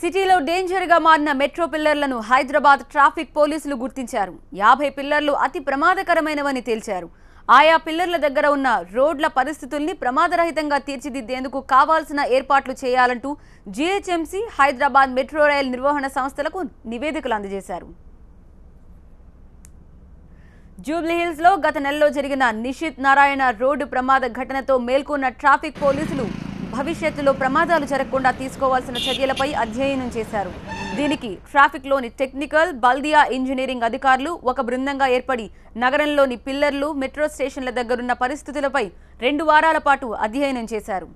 సిటీలో డేంజర్ గా మారిన మెట్రో పిల్లర్లను హైదరాబాద్ ట్రాఫిక్ పోలీసులు గుర్తించారు. 50 పిల్లర్లు అతి ప్రమాదకరమైనవని తేల్చారు. ఆయా పిల్లర్ల దగ్గర ఉన్న రోడ్ల పరిస్థితుల్ని ప్రమాదరహితంగా తీర్చిదిద్దేందుకు కావాల్సిన ఏర్పాట్లు చేయాలంటూ జీహెచ్ఎంసీ, హైదరాబాద్ మెట్రో రైల్ నిర్వహణ సంస్థలకు నివేదికలు అందజేశారు. జూబ్లీహిల్స్ లో గత నెలలో జరిగిన నిషిత్ నారాయణ రోడ్డు ప్రమాద ఘటనతో మేల్కొన్న ట్రాఫిక్ పోలీసులు భవిష్యత్తులో ప్రమాదాలు జరగకుండా తీసుకోవాల్సిన చర్యలపై అధ్యయనం చేశారు. దీనికి ట్రాఫిక్ లోని టెక్నికల్, బల్దియా ఇంజనీరింగ్ అధికారులు ఒక బృందంగా ఏర్పడి నగరంలోని పిల్లర్లు, మెట్రో స్టేషన్ల దగ్గరున్న పరిస్థితులపై 2 వారాల పాటు అధ్యయనం చేశారు.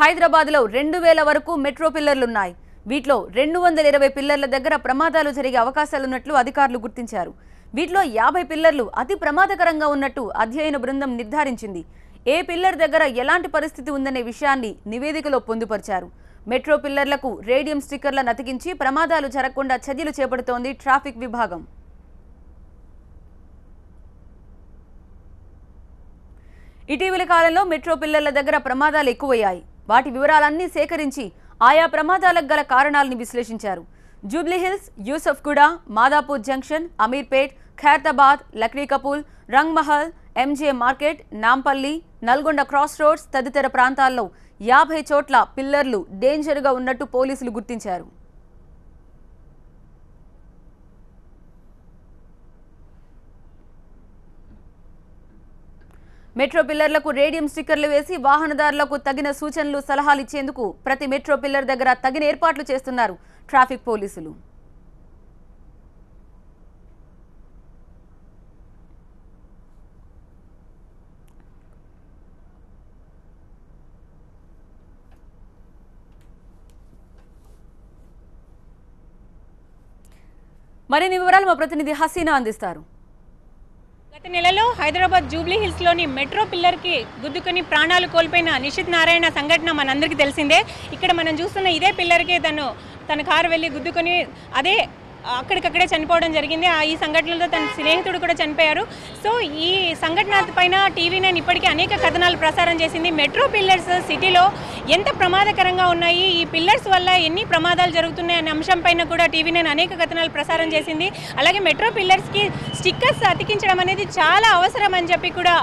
హైదరాబాద్లో 2000 వరకు మెట్రో పిల్లర్లున్నాయి. వీటిలో 220 పిల్లర్ల దగ్గర ప్రమాదాలు జరిగే అవకాశాలున్నట్లు అధికారులు గుర్తించారు. వీటిలో 50 పిల్లర్లు అతి ప్రమాదకరంగా ఉన్నట్టు అధ్యయన బృందం నిర్ధారించింది. ఏ పిల్లర్ దగ్గర ఎలాంటి పరిస్థితి ఉందనే విషయాన్ని నివేదికలో పొందుపరిచారు. మెట్రో పిల్లర్లకు రేడియం స్టిక్కర్లను అతికించి ప్రమాదాలు జరగకుండా చర్యలు చేపడుతోంది ట్రాఫిక్ విభాగం. ఇటీవల కాలంలో మెట్రో పిల్లర్ల దగ్గర ప్రమాదాలు ఎక్కువయ్యాయి. వాటి వివరాలన్నీ సేకరించి ఆయా ప్రమాదాలకు గల కారణాలను విశ్లేషించారు. Jubilee Hills, Yousufguda, Madhapur junction, Ameerpet, Khairatabad, Lakdikapul, Rangmahal, MJ market, Nampally, Nalgonda cross roads తదితర ప్రాంతాల్లో 50 చోట్ల పిల్లర్లు డేంజర్గా ఉన్నట్టు పోలీసులు గుర్తించారు. మెట్రో పిల్లర్లకు రేడియం స్టిక్కర్లు వేసి వాహనదారులకు తగిన సూచనలు, సలహాలు ఇచ్చేందుకు ప్రతి మెట్రో పిల్లర్ దగ్గర తగిన ఏర్పాట్లు చేస్తున్నారు ట్రాఫిక్ పోలీసులు. మరిన్ని వివరాలు మా ప్రతినిధి హసీనా అందిస్తారు. గత నెలలో హైదరాబాద్ జూబ్లీహిల్స్లోని మెట్రో పిల్లర్కి గుద్దుకొని ప్రాణాలు కోల్పోయిన నిషిత్ నారాయణ సంఘటన మనందరికీ తెలిసిందే. ఇక్కడ మనం చూస్తున్న ఇదే పిల్లర్కి తన కారు వెళ్ళి గుద్దుకొని అక్కడికక్కడే చనిపోవడం జరిగింది. ఈ సంఘటనలో తన స్నేహితుడు కూడా చనిపోయారు. సో ఈ సంఘటన పైన టీవీ9 ఇప్పటికీ అనేక కథనాలు ప్రసారం చేసింది. మెట్రో పిల్లర్స్ సిటీలో ఎంత ప్రమాదకరంగా ఉన్నాయి, ఈ పిల్లర్స్ వల్ల ఎన్ని ప్రమాదాలు జరుగుతున్నాయి అనే అంశం పైన కూడా టీవీ9 అనేక కథనాలు ప్రసారం చేసింది. అలాగే మెట్రో పిల్లర్స్కి స్టిక్కర్స్ అతికించడం అనేది చాలా అవసరం అని చెప్పి కూడా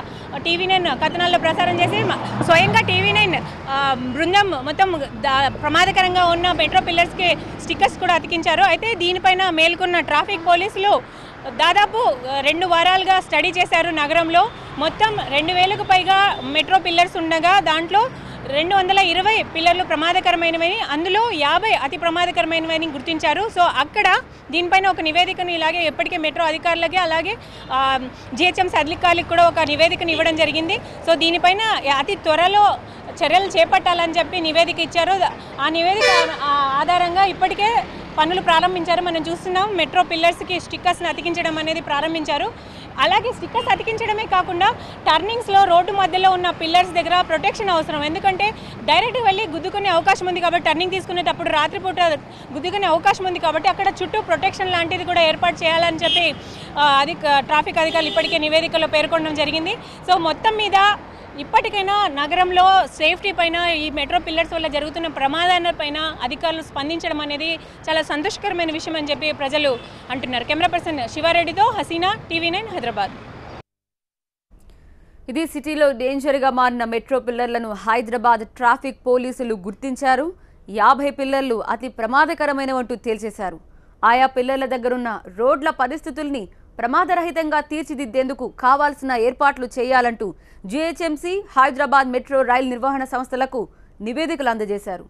టీవీ9 కథనాల్లో ప్రసారం చేసి స్వయంగా టీవీ9 బృందం మొత్తం ప్రమాదకరంగా ఉన్న మెట్రో పిల్లర్స్కి స్టిక్కర్స్ కూడా అతికించారు. అయితే దీనిపైన మేల్కొన్న ట్రాఫిక్ పోలీసులు దాదాపు 2 వారాలుగా స్టడీ చేశారు. నగరంలో మొత్తం 2000కు పైగా మెట్రో పిల్లర్స్ ఉండగా దాంట్లో 220 పిల్లర్లు ప్రమాదకరమైనవని, అందులో 50 అతి ప్రమాదకరమైనవని గుర్తించారు. సో అక్కడ దీనిపైన ఒక నివేదికను ఇలాగే ఎప్పటికే మెట్రో అధికారులకి అలాగే జిహెచ్ఎంసీ అధికారులకు కూడా ఒక నివేదికను ఇవ్వడం జరిగింది. సో దీనిపైన అతి త్వరలో చర్యలు చేపట్టాలని చెప్పి నివేదిక ఇచ్చారు. ఆ నివేదిక ఆధారంగా ఇప్పటికే పనులు ప్రారంభించారు. మనం చూస్తున్నాం మెట్రో పిల్లర్స్కి స్టిక్కర్స్ని అతికించడం అనేది ప్రారంభించారు. అలాగే స్టిక్కర్స్ అతికించడమే కాకుండా టర్నింగ్స్లో రోడ్డు మధ్యలో ఉన్న పిల్లర్స్ దగ్గర ప్రొటెక్షన్ అవసరం. ఎందుకంటే డైరెక్ట్ వెళ్ళి గుద్దుకునే అవకాశం ఉంది కాబట్టి, టర్నింగ్ తీసుకునేటప్పుడు రాత్రిపూట గుద్దుకునే అవకాశం ఉంది కాబట్టి అక్కడ చుట్టూ ప్రొటెక్షన్ లాంటిది కూడా ఏర్పాటు చేయాలని చెప్పి ట్రాఫిక్ అధికారులు ఇప్పటికే నివేదికలో పేర్కొనడం జరిగింది. సో మొత్తం మీద ఇప్పటికైనా నగరంలో సేఫ్టీ పైన, ఈ మెట్రో పిల్లర్స్ వల్ల జరుగుతున్న ప్రమాదాల పైన అధికారులు స్పందించడం అనేది చాలా సంతోషకరమైన విషయం అని చెప్పి ప్రజలు అంటున్నారు. కెమెరా పర్సన్ శివారెడ్డితో హసీనా, టీవీ9 హైదరాబాద్. ఇది సిటీలో డేంజర్గా మారిన మెట్రో పిల్లర్లను హైదరాబాద్ ట్రాఫిక్ పోలీసులు గుర్తించారు. 50 పిల్లర్లు అతి ప్రమాదకరమైనవంటూ తేల్చేశారు. ఆయా పిల్లర్ల దగ్గరున్న రోడ్ల పరిస్థితుల్ని ప్రమాదరహితంగా తీర్చిదిద్దేందుకు కావాల్సిన ఏర్పాట్లు చేయాలంటూ జీహెచ్ఎంసీ, హైదరాబాద్ మెట్రో రైల్ నిర్వహణ సంస్థలకు నివేదికలు అందజేశారు.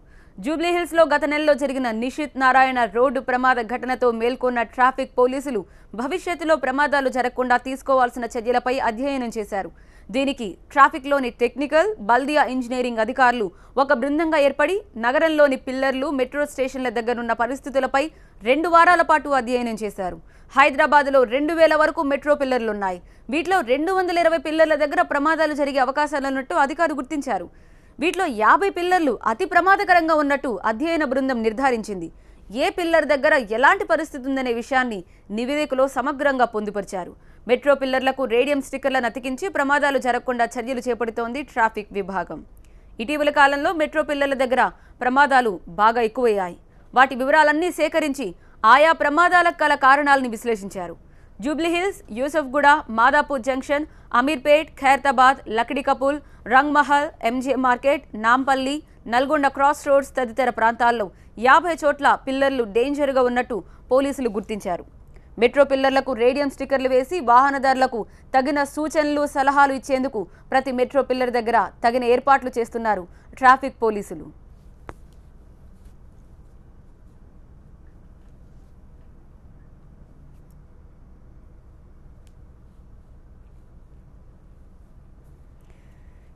జూబ్లీహిల్స్లో గత నెలలో జరిగిన నిషిత్ నారాయణ రోడ్డు ప్రమాద ఘటనతో మేల్కొన్న ట్రాఫిక్ పోలీసులు భవిష్యత్తులో ప్రమాదాలు జరగకుండా తీసుకోవాల్సిన చర్యలపై అధ్యయనం చేశారు. దీనికి ట్రాఫిక్లోని టెక్నికల్, బల్దియా ఇంజనీరింగ్ అధికారులు ఒక బృందంగా ఏర్పడి నగరంలోని పిల్లర్లు, మెట్రో స్టేషన్ల దగ్గరున్న పరిస్థితులపై 2 వారాల పాటు అధ్యయనం చేశారు. హైదరాబాద్లో 2000 వరకు మెట్రో పిల్లర్లున్నాయి. వీటిలో 220 పిల్లర్ల దగ్గర ప్రమాదాలు జరిగే అవకాశాలున్నట్టు అధికారులు గుర్తించారు. వీటిలో 50 పిల్లర్లు అతి ప్రమాదకరంగా ఉన్నట్టు అధ్యయన బృందం నిర్ధారించింది. ఏ పిల్లర్ దగ్గర ఎలాంటి పరిస్థితి ఉందనే విషయాన్ని నివేదికలో సమగ్రంగా పొందుపరిచారు. మెట్రో పిల్లర్లకు రేడియం స్టిక్కర్లను అతికించి ప్రమాదాలు జరగకుండా చర్యలు చేపడుతోంది ట్రాఫిక్ విభాగం. ఇటీవల కాలంలో మెట్రో పిల్లర్ల దగ్గర ప్రమాదాలు బాగా ఎక్కువయ్యాయి. వాటి వివరాలన్నీ సేకరించి ఆయా ప్రమాదాలకు గల కారణాలను విశ్లేషించారు. Jubilee Hills, Yousufguda, Madhapur junction, Ameerpet, Khairatabad, Lakdikapul, Rangmahal, MJ market, Nampally, Nalgonda cross roads తదితర ప్రాంతాల్లో 50 చోట్ల పిల్లర్లు డేంజర్గా ఉన్నట్టు పోలీసులు గుర్తించారు. మెట్రో పిల్లర్లకు రేడియం స్టిక్కర్లు వేసి వాహనదారులకు తగిన సూచనలు, సలహాలు ఇచ్చేందుకు ప్రతి మెట్రో పిల్లర్ దగ్గర తగిన ఏర్పాట్లు చేస్తున్నారు ట్రాఫిక్ పోలీసులు.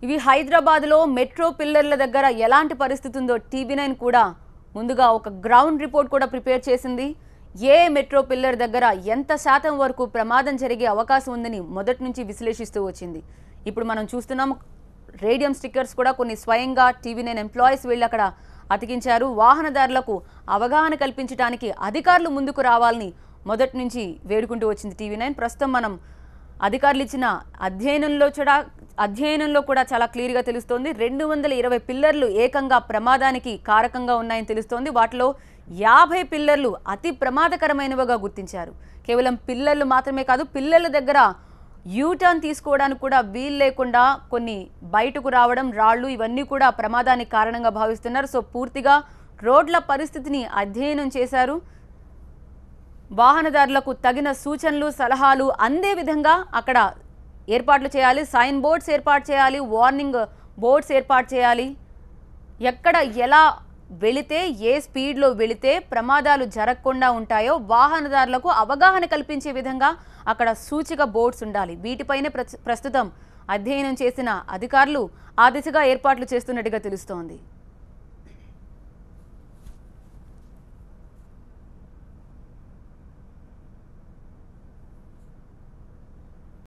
ఇవి హైదరాబాద్లో మెట్రో పిల్లర్ల దగ్గర ఎలాంటి పరిస్థితి ఉందో TV9 కూడా ముందుగా ఒక గ్రౌండ్ రిపోర్ట్ కూడా ప్రిపేర్ చేసింది. ఏ మెట్రో పిల్లర్ దగ్గర ఎంత శాతం వరకు ప్రమాదం జరిగే అవకాశం ఉందని మొదటి నుంచి విశ్లేషిస్తూ వచ్చింది. ఇప్పుడు మనం చూస్తున్నాం రేడియం స్టిక్కర్స్ కూడా కొన్ని స్వయంగా TV9 ఎంప్లాయీస్ వీళ్ళు అక్కడ అతికించారు. వాహనదారులకు అవగాహన కల్పించడానికి అధికారులు ముందుకు రావాలని మొదటి నుంచి వేడుకుంటూ వచ్చింది TV9. ప్రస్తుతం మనం అధికారులు ఇచ్చిన అధ్యయనంలో కూడా చాలా క్లియర్గా తెలుస్తోంది. 220 పిల్లర్లు ఏకంగా ప్రమాదానికి కారకంగా ఉన్నాయని తెలుస్తోంది. వాటిలో 50 పిల్లర్లు అతి ప్రమాదకరమైనవిగా గుర్తించారు. కేవలం పిల్లర్లు మాత్రమే కాదు, పిల్లర్ల దగ్గర యూటర్న్ తీసుకోవడానికి కూడా వీలు లేకుండా కొన్ని బయటకు రావడం, రాళ్ళు ఇవన్నీ కూడా ప్రమాదానికి కారణంగా భావిస్తున్నారు. సో పూర్తిగా రోడ్ల పరిస్థితిని అధ్యయనం చేశారు. వాహనదారులకు తగిన సూచనలు, సలహాలు అందే విధంగా అక్కడ ఏర్పాట్లు చేయాలి. సైన్ బోర్డ్స్ ఏర్పాటు చేయాలి, వార్నింగ్ బోర్డ్స్ ఏర్పాటు చేయాలి. ఎక్కడ ఎలా వెళితే, ఏ స్పీడ్లో వెళితే ప్రమాదాలు జరగకుండా ఉంటాయో వాహనదారులకు అవగాహన కల్పించే విధంగా అక్కడ సూచిక బోర్డ్స్ ఉండాలి. వీటిపైనే ప్రస్తుతం అధ్యయనం చేసిన అధికారులు ఆ దిశగా ఏర్పాట్లు చేస్తున్నట్టుగా తెలుస్తోంది.